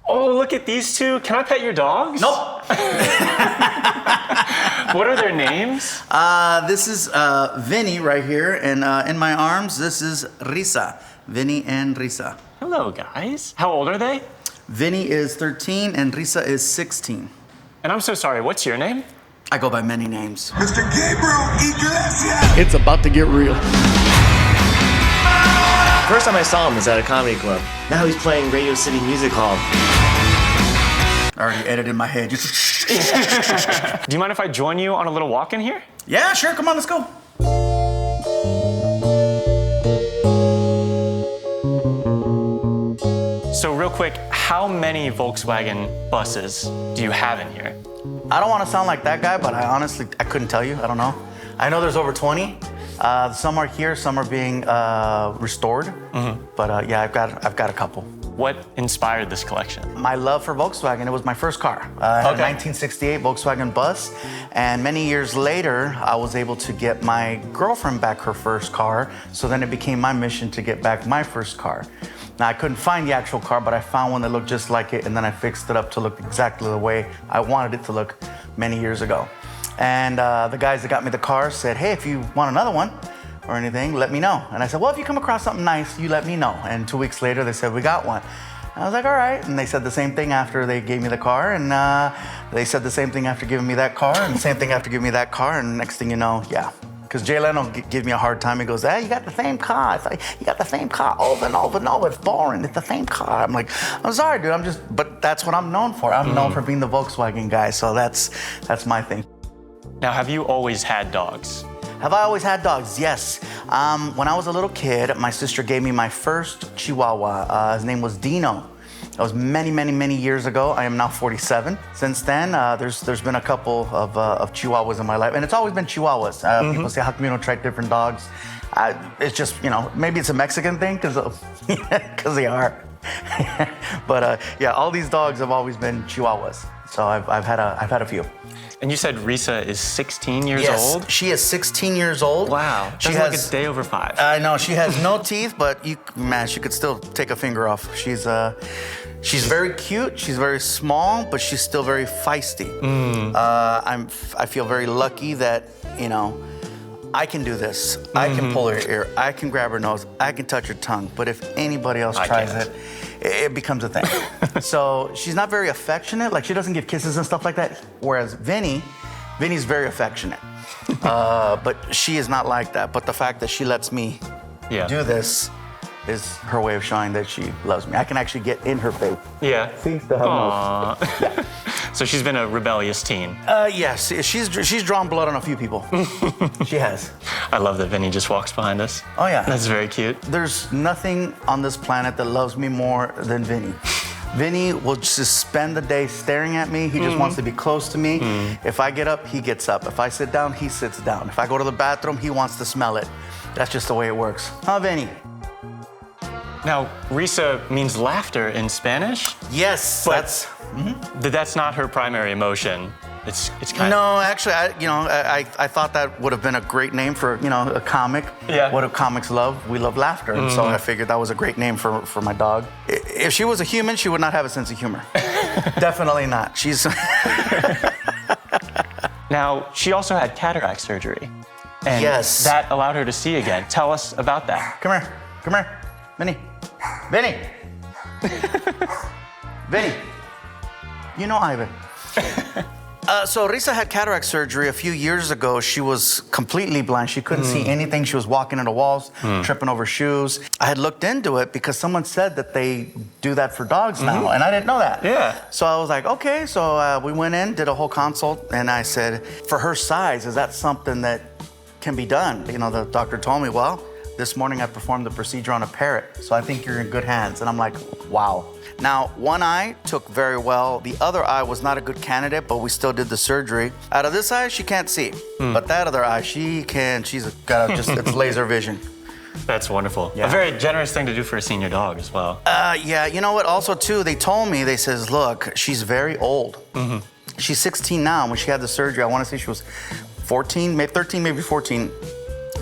Oh, look at these two. Can I pet your dogs? Nope. What are their names? This is Vinnie right here, and in my arms, this is Risa. Vinnie and Risa. Hello, guys. How old are they? Vinnie is 13 and Risa is 16. And I'm so sorry, what's your name? I go by many names. Mr. Gabriel Iglesias! It's about to get real. First time I saw him was at a comedy club. Now he's playing Radio City Music Hall. I already edited in my head. Do you mind if I join you on a little walk in here? Yeah, sure. Come on, let's go. So real quick, how many Volkswagen buses do you have in here? I don't want to sound like that guy, but I couldn't tell you. I don't know. I know there's over 20. Some are here, some are being restored. But yeah, I've got a couple. What inspired this collection? My love for Volkswagen. It was my first car. I had a 1968 Volkswagen bus, and many years later, I was able to get my girlfriend back her first car. So then it became my mission to get back my first car. Now, I couldn't find the actual car, but I found one that looked just like it, and then I fixed it up to look exactly the way I wanted it to look many years ago. And the guys that got me the car said, hey, if you want another one or anything, let me know. And I said, well, if you come across something nice, you let me know. And 2 weeks later, they said, we got one. And I was like, all right. And they said the same thing after they gave me the car. And they said the same thing after giving me that car, and the same thing after giving me that car. And next thing you know, yeah. Because Jay Leno gives me a hard time. He goes, hey, you got the same car. It's like, you got the same car over and over and over. It's boring. It's the same car. I'm like, I'm sorry, dude. But that's what I'm known for. I'm known for being the Volkswagen guy. So that's my thing. Now, have you always had dogs? Have I always had dogs? Yes. When I was a little kid, my sister gave me my first Chihuahua. His name was Dino. That was many, many, many years ago. I am now 47. Since then, there's been a couple of Chihuahuas in my life, and it's always been Chihuahuas. People say, how come you don't try different dogs? It's just, maybe it's a Mexican thing, because they are. But yeah, all these dogs have always been Chihuahuas. So I've had a few. And you said Risa is 16 years Yes, old? she is 16 years old. Wow, She that's like has a day over 5. I know, she has no teeth, but she could still take a finger off. She's very cute, she's very small, but she's still very feisty. I feel very lucky that, I can do this. I can pull her ear, I can grab her nose, I can touch her tongue, but if anybody else tries it becomes a thing. So she's not very affectionate, like she doesn't give kisses and stuff like that, whereas Vinny's very affectionate. But she is not like that. But the fact that she lets me do this is her way of showing that she loves me. I can actually get in her face. Yeah. See, still have nose. Yeah. So she's been a rebellious teen. Yes, she's drawn blood on a few people. She has. I love that Vinny just walks behind us. Oh yeah. That's very cute. There's nothing on this planet that loves me more than Vinny. Vinny will just spend the day staring at me. He just wants to be close to me. If I get up, he gets up. If I sit down, he sits down. If I go to the bathroom, he wants to smell it. That's just the way it works. Huh, Vinny? Now, Risa means laughter in Spanish? Yes, but that's not her primary emotion. It's kind No, actually, I thought that would have been a great name for, a comic. Yeah. What do comics love? We love laughter. And so I figured that was a great name for my dog. If she was a human, she would not have a sense of humor. Definitely not. She's... Now, she also had cataract surgery. And Yes. that allowed her to see again. Tell us about that. Come here. Vinny. Vinny. You know Ivan. So Risa had cataract surgery a few years ago. She was completely blind. She couldn't see anything. She was walking into walls, tripping over shoes. I had looked into it because someone said that they do that for dogs now, and I didn't know that. Yeah. So I was like, okay. So we went in, did a whole consult, and I said, for her size, is that something that can be done? The doctor told me, well, this morning I performed the procedure on a parrot, so I think you're in good hands. And I'm like, wow. Now, one eye took very well. The other eye was not a good candidate, but we still did the surgery. Out of this eye, she can't see. But that other eye, she can. She's got it's laser vision. That's wonderful. Yeah. A very generous thing to do for a senior dog as well. Yeah, you know what? Also, too, they told me, they says, look, she's very old. She's 16 now. When she had the surgery, I want to say she was 14, maybe 13, maybe 14.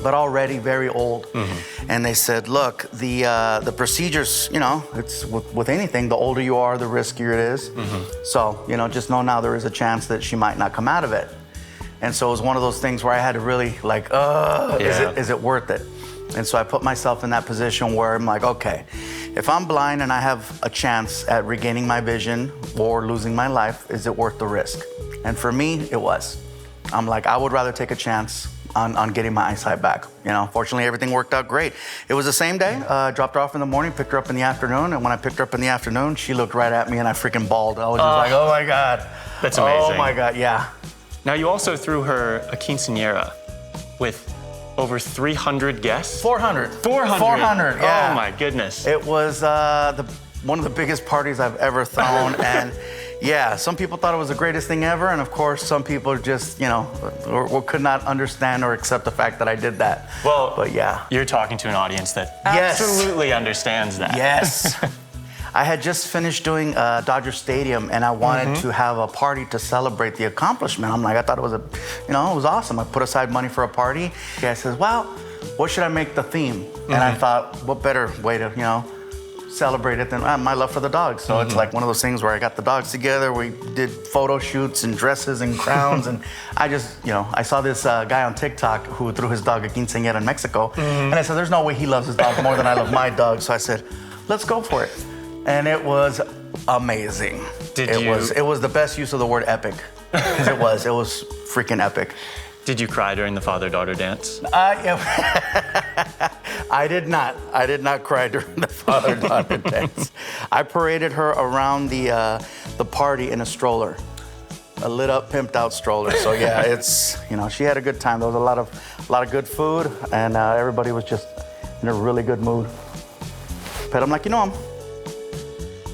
but already very old. And they said, look, the procedures, you know, it's with anything, the older you are, the riskier it is. So, you know, just know now there is a chance that she might not come out of it. And so it was one of those things where I had to really like, is it worth it? And so I put myself in that position where I'm like, okay, if I'm blind and I have a chance at regaining my vision or losing my life, is it worth the risk? And for me, it was. I'm like, I would rather take a chance on getting my eyesight back. You know, fortunately, everything worked out great. It was the same day. Dropped her off in the morning, picked her up in the afternoon. And when I picked her up in the afternoon, she looked right at me and I freaking bawled. I was just like, oh my God. That's amazing. Oh my God, yeah. Now, you also threw her a quinceañera with over 300 guests? 400. 400? 400, yeah. Oh my goodness. It was one of the biggest parties I've ever thrown. And yeah, some people thought it was the greatest thing ever. And of course, some people just, you know, or could not understand or accept the fact that I did that. Well, but yeah. You're talking to an audience that Yes. absolutely understands that. Yes. I had just finished doing Dodger Stadium and I wanted to have a party to celebrate the accomplishment. I'm like, I thought it was it was awesome. I put aside money for a party. Guy says, well, what should I make the theme? And I thought, what better way to, you know, celebrate it than my love for the dogs. So it's like one of those things where I got the dogs together. We did photo shoots and dresses and crowns. And I just, you know, I saw this guy on TikTok who threw his dog a quinceañera in Mexico. And I said, there's no way he loves his dog more than I love my dog. So I said, let's go for it. And it was amazing. It was the best use of the word epic. Because it was freaking epic. Did you cry during the father-daughter dance? I did not. I did not cry during the father-daughter dance. I paraded her around the party in a stroller, a lit-up, pimped-out stroller. So yeah, it's, you know, she had a good time. There was a lot of good food, and everybody was just in a really good mood. Pet him like, you know him.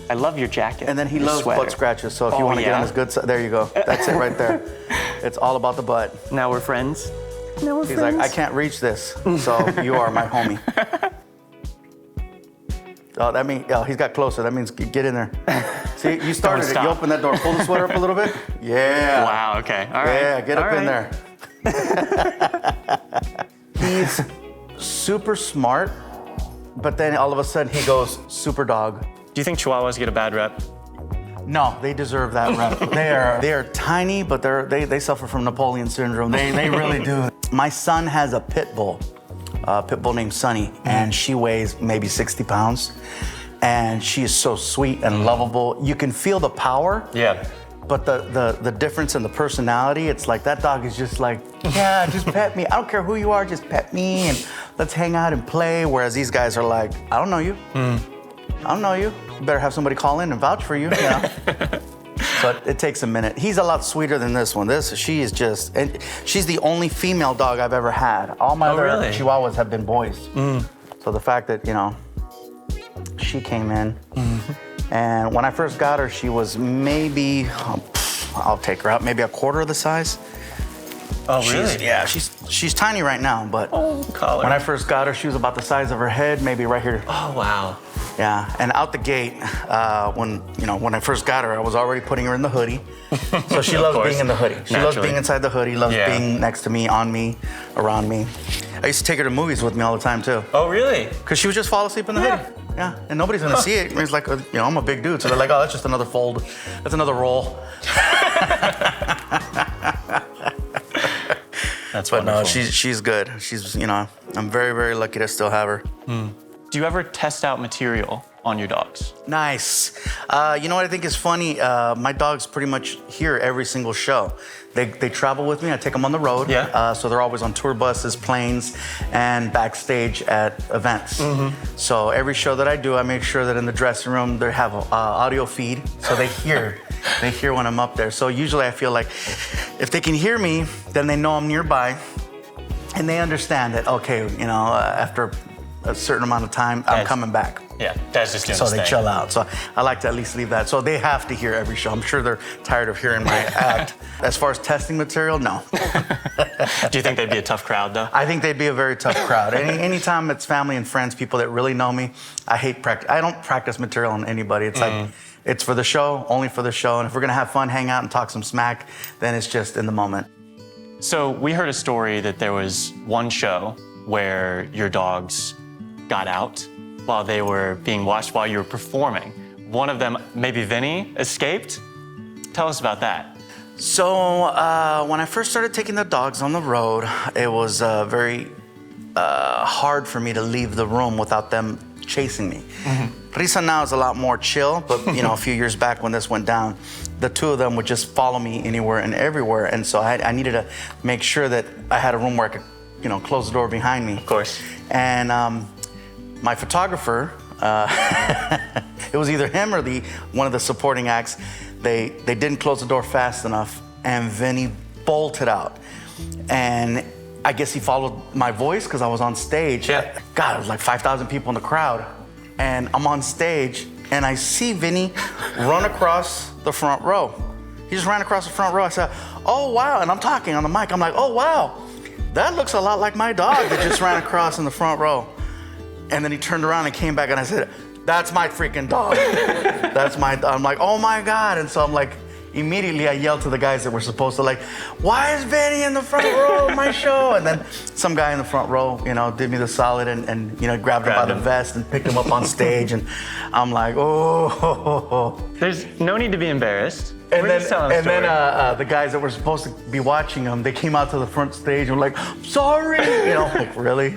I love your jacket. And then he loves sweater. butt scratches. So if you want to get on his good side, there you go. That's it right there. It's all about the butt. Now we're friends. He's like, I can't reach this, so you are my homie. Oh, that means, he's got closer. That means get in there. See, you started it. You open that door. Pull the sweater up a little bit. Yeah. Wow, okay. All right. Yeah, get up in there. He's super smart, but then all of a sudden he goes super dog. Do you think Chihuahuas get a bad rep? No, they deserve that rep. They are tiny, but they suffer from Napoleon syndrome. They really do. My son has a pit bull named Sunny, and she weighs maybe 60 pounds. And she is so sweet and lovable. You can feel the power. Yeah. But the difference in the personality, it's like that dog is just like, yeah, just pet me. I don't care who you are, just pet me and let's hang out and play. Whereas these guys are like, I don't know you. I don't know you. You better have somebody call in and vouch for you. Yeah. So it takes a minute. He's a lot sweeter than this one. She is just, and she's the only female dog I've ever had. All my other Chihuahuas have been boys. So the fact that, you know, she came in, and when I first got her, she was maybe, I'll take her out, maybe a quarter of the size. Oh, really? She's tiny right now, but when I first got her, she was about the size of her head, maybe right here. Oh, wow. Yeah, and out the gate, when I first got her, I was already putting her in the hoodie. So she loves being in the hoodie. She loves being inside the hoodie, loves being next to me, on me, around me. I used to take her to movies with me all the time, too. Oh, really? Because she would just fall asleep in the hoodie. Yeah, and nobody's gonna see it. It's like, you know, I'm a big dude, so they're like, oh, that's just another fold. That's another roll. That's but wonderful. no, she's good. She's, you know, I'm very, very lucky to still have her. Do you ever test out material on your dogs? Nice. You know what I think is funny? My dogs pretty much hear every single show. They travel with me. I take them on the road. Yeah. So they're always on tour buses, planes, and backstage at events. So every show that I do, I make sure that in the dressing room they have an audio feed, so they hear. They hear when I'm up there. So usually I feel like if they can hear me, then they know I'm nearby, and they understand that, okay, you know, after a certain amount of time, I'm coming back. Yeah, that's just gonna So stay. they chill out. So I like to at least leave that. So they have to hear every show. I'm sure they're tired of hearing my act. As far as testing material, no. Do you think they'd be a tough crowd, though? I think they'd be a very tough crowd. Anytime it's family and friends, people that really know me, I hate practice. I don't practice material on anybody. It's like, it's for the show, only for the show. And if we're gonna have fun, hang out and talk some smack, then it's just in the moment. So we heard a story that there was one show where your dogs got out while they were being watched while you were performing. One of them, maybe Vinny, escaped. Tell us about that. So when I first started taking the dogs on the road, it was very hard for me to leave the room without them chasing me. Risa now is a lot more chill, but a few years back when this went down, the two of them would just follow me anywhere and everywhere, and so I needed to make sure that I had a room where I could, close the door behind me. Of course. And my photographer, it was either him or one of the supporting acts. They didn't close the door fast enough, and Vinny bolted out. And I guess he followed my voice because I was on stage. Yeah. God, it was like 5,000 people in the crowd. And I'm on stage, and I see Vinny run across the front row. He just ran across the front row. I said, oh, wow. And I'm talking on the mic. I'm like, oh, wow. That looks a lot like my dog that just ran across in the front row. And then he turned around and came back, and I said, that's my freaking dog. I'm like, oh my God. And so I'm like, immediately I yelled to the guys that were supposed to why is Vinny in the front row of my show? And then some guy in the front row, did me the solid and grabbed him by the vest and picked him up on stage. And I'm like, oh. There's no need to be embarrassed. And then the guys that were supposed to be watching him, they came out to the front stage and were like, sorry. Really?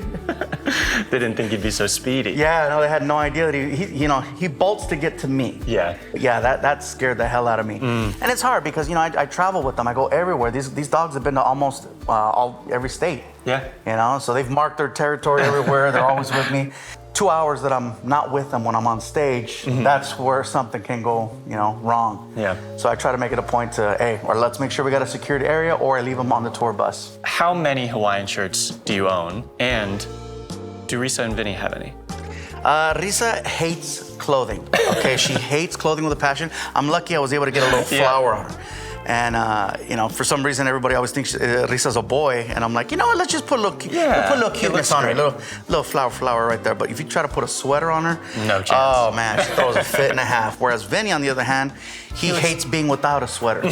They didn't think he'd be so speedy. Yeah, no, they had no idea that he bolts to get to me. Yeah. Yeah, that scared the hell out of me. And it's hard because, I travel with them. I go everywhere. These dogs have been to almost every state. Yeah. So they've marked their territory everywhere. They're always with me. 2 hours that I'm not with them when I'm on stage, that's where something can go, wrong. Yeah. So I try to make it a point to, or let's make sure we got a secured area, or I leave them on the tour bus. How many Hawaiian shirts do you own? And do Risa and Vinny have any? Risa hates clothing. Okay, she hates clothing with a passion. I'm lucky I was able to get a little flower on her. And for some reason everybody always thinks Risa's a boy, and I'm like, what? Let's just put a little, cuteness on her, little flower right there. But if you try to put a sweater on her, no chance. Oh man, she throws a fit and a half. Whereas Vinny, on the other hand, he hates being without a sweater.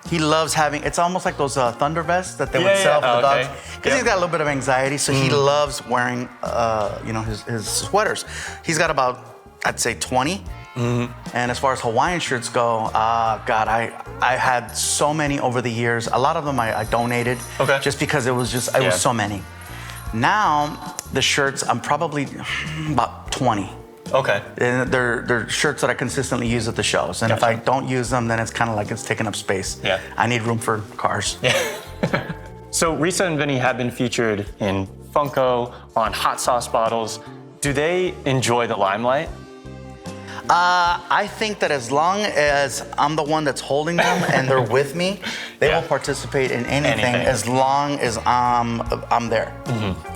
He loves having. It's almost like those thunder vests that they would sell for the dogs, because he's got a little bit of anxiety, so he loves wearing, his sweaters. He's got about, I'd say, 20. And as far as Hawaiian shirts go, God, I had so many over the years. A lot of them I donated, just because it was so many. Now the shirts, I'm probably about 20. Okay. And they're shirts that I consistently use at the shows. And if I don't use them, then it's kind of like it's taking up space. Yeah. I need room for cars. Yeah. So Risa and Vinny have been featured in Funko, on hot sauce bottles. Do they enjoy the limelight? I think that as long as I'm the one that's holding them and they're with me, they will participate in anything as long as I'm there.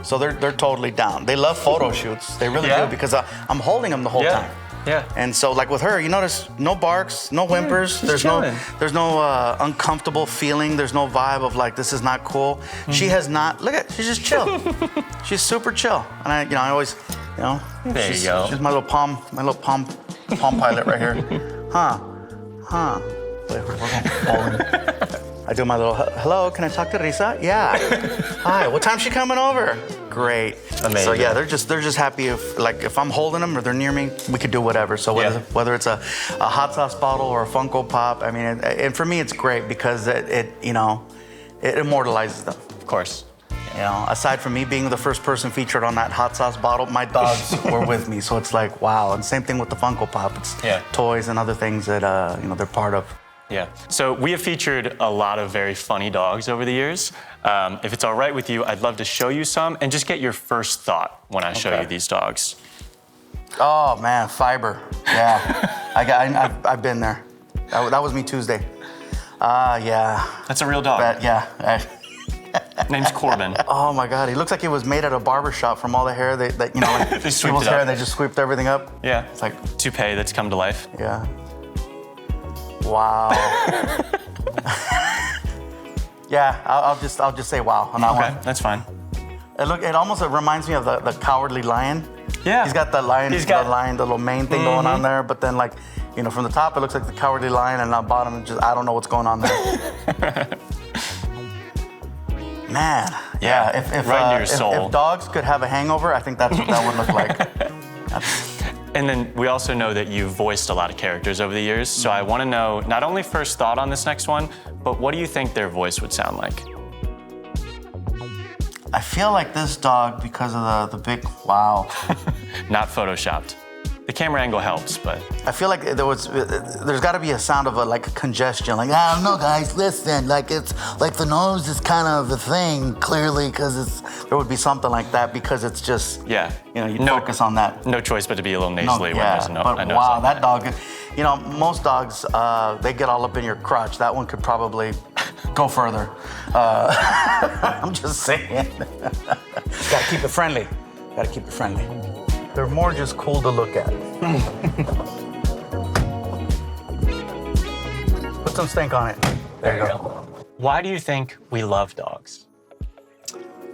So they're totally down. They love photo shoots. They really do, because I'm holding them the whole time. Yeah. And so, like with her, you notice no barks, no whimpers. There's no uncomfortable feeling. There's no vibe of like, this is not cool. She has not. Look at, she's just chill. She's super chill. And I always, there you go. She's my little palm pilot right here. Wait, we're going bowling. I do my little, hello, can I talk to Risa? Yeah. Hi, what time's she coming over? Great. Amazing. So yeah, they're just happy if I'm holding them or they're near me, we could do whatever. So whether it's a hot sauce bottle or a Funko Pop, I mean, and for me it's great because it immortalizes them. Of course. Aside from me being the first person featured on that hot sauce bottle, my dogs were with me. So it's like, wow. And same thing with the Funko Pop. It's toys and other things that, they're part of. Yeah. So we have featured a lot of very funny dogs over the years. If it's all right with you, I'd love to show you some and just get your first thought when I show you these dogs. Oh man, fiber. Yeah, I've been there. That was me Tuesday. Yeah. That's a real dog. Yeah. Name's Corbin. Oh my God, he looks like he was made at a barber shop from all the hair like they sweeped people's it up. hair. They just sweeped everything up. Yeah. It's like toupee that's come to life. Yeah. Wow. Yeah, I'll just say wow on that one. That's fine. It almost reminds me of the Cowardly Lion. Yeah. He's got the lion, the little mane thing going on there, but then from the top it looks like the Cowardly Lion, and on the bottom I don't know what's going on there. Man, Yeah, right into your soul. if dogs could have a hangover, I think that's what that would look like. And then we also know that you've voiced a lot of characters over the years. So I want to know not only first thought on this next one, but what do you think their voice would sound like? I feel like this dog, because of the big wow. Not photoshopped. The camera angle helps, but I feel like there's got to be a sound of like a congestion, like I don't know, guys, listen, like it's like the nose is kind of a thing, clearly, because there would be something like that because it's just yeah, you focus on that. No choice but to be a little nasally when there's a nose. But wow, that dog, most dogs they get all up in your crotch. That one could probably go further. I'm just saying. Gotta keep it friendly. Gotta keep it friendly. They're more just cool to look at. Put some stink on it. There you go. Why do you think we love dogs?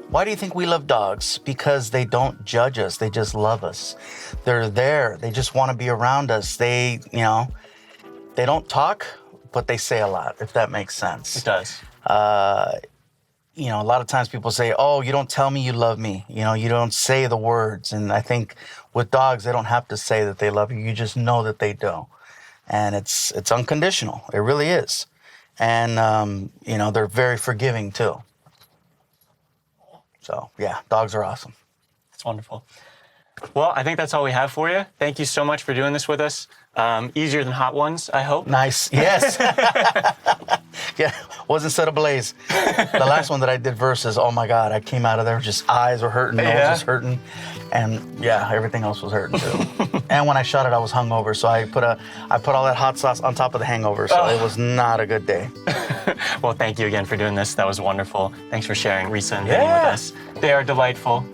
Why do you think we love dogs? Because they don't judge us. They just love us. They're there. They just want to be around us. They don't talk, but they say a lot, if that makes sense. It does. A lot of times people say, oh, you don't tell me you love me. You don't say the words. And I think with dogs, they don't have to say that they love you. You just know that they do. And it's unconditional. It really is. And, they're very forgiving too. So, yeah, dogs are awesome. That's wonderful. Well, I think that's all we have for you. Thank you so much for doing this with us. Easier than hot ones, I hope. Nice. Yes. Yeah, wasn't set ablaze. The last one that I did versus, oh my God, I came out of there, just eyes were hurting, nose was hurting. And yeah, everything else was hurting too. And when I shot it, I was hungover. So I put all that hot sauce on top of the hangover. So it was not a good day. Well, thank you again for doing this. That was wonderful. Thanks for sharing Risa and Vinnie with us. They are delightful.